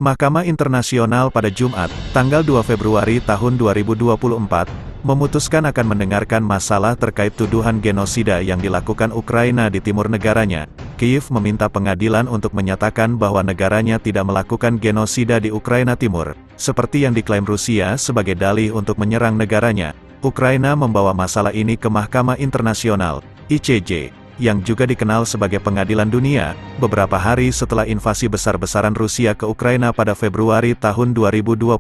Mahkamah Internasional pada Jumat, tanggal 2 Februari tahun 2024, memutuskan akan mendengarkan masalah terkait tuduhan genosida yang dilakukan Ukraina di timur negaranya. Kyiv meminta pengadilan untuk menyatakan bahwa negaranya tidak melakukan genosida di Ukraina Timur, seperti yang diklaim Rusia sebagai dalih untuk menyerang negaranya. Ukraina membawa masalah ini ke Mahkamah Internasional, ICJ, yang juga dikenal sebagai Pengadilan Dunia, beberapa hari setelah invasi besar-besaran Rusia ke Ukraina pada Februari tahun 2022.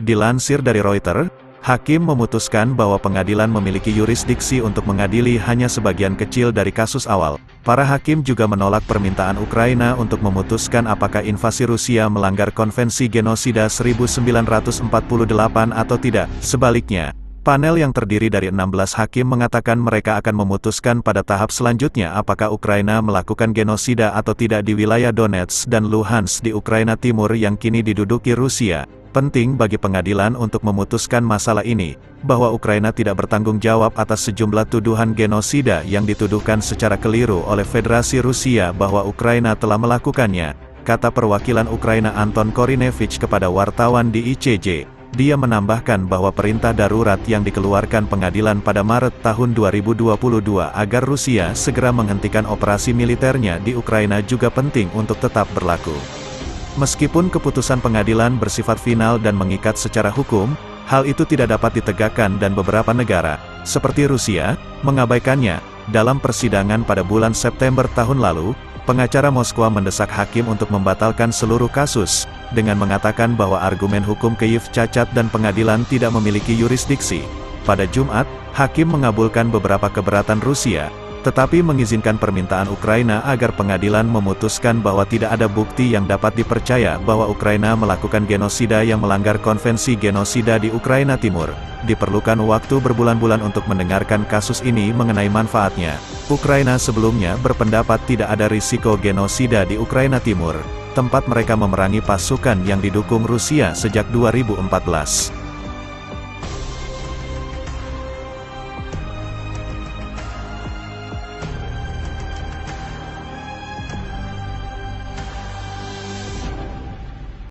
Dilansir dari Reuters, hakim memutuskan bahwa pengadilan memiliki yurisdiksi untuk mengadili hanya sebagian kecil dari kasus awal. Para hakim juga menolak permintaan Ukraina untuk memutuskan apakah invasi Rusia melanggar Konvensi Genosida 1948 atau tidak. Sebaliknya, panel yang terdiri dari 16 hakim mengatakan mereka akan memutuskan pada tahap selanjutnya apakah Ukraina melakukan genosida atau tidak di wilayah Donetsk dan Luhansk di Ukraina Timur yang kini diduduki Rusia. Penting bagi pengadilan untuk memutuskan masalah ini, bahwa Ukraina tidak bertanggung jawab atas sejumlah tuduhan genosida yang dituduhkan secara keliru oleh Federasi Rusia bahwa Ukraina telah melakukannya, kata perwakilan Ukraina Anton Korinevich kepada wartawan di ICJ. Dia menambahkan bahwa perintah darurat yang dikeluarkan pengadilan pada Maret tahun 2022 agar Rusia segera menghentikan operasi militernya di Ukraina juga penting untuk tetap berlaku. Meskipun keputusan pengadilan bersifat final dan mengikat secara hukum, hal itu tidak dapat ditegakkan dan beberapa negara, seperti Rusia, mengabaikannya. Dalam persidangan pada bulan September tahun lalu, pengacara Moskwa mendesak hakim untuk membatalkan seluruh kasus, dengan mengatakan bahwa argumen hukum Kyiv cacat dan pengadilan tidak memiliki yurisdiksi. Pada Jumat, hakim mengabulkan beberapa keberatan Rusia, tetapi mengizinkan permintaan Ukraina agar pengadilan memutuskan bahwa tidak ada bukti yang dapat dipercaya bahwa Ukraina melakukan genosida yang melanggar Konvensi Genosida di Ukraina Timur. Diperlukan waktu berbulan-bulan untuk mendengarkan kasus ini mengenai manfaatnya. Ukraina sebelumnya berpendapat tidak ada risiko genosida di Ukraina Timur, tempat mereka memerangi pasukan yang didukung Rusia sejak 2014.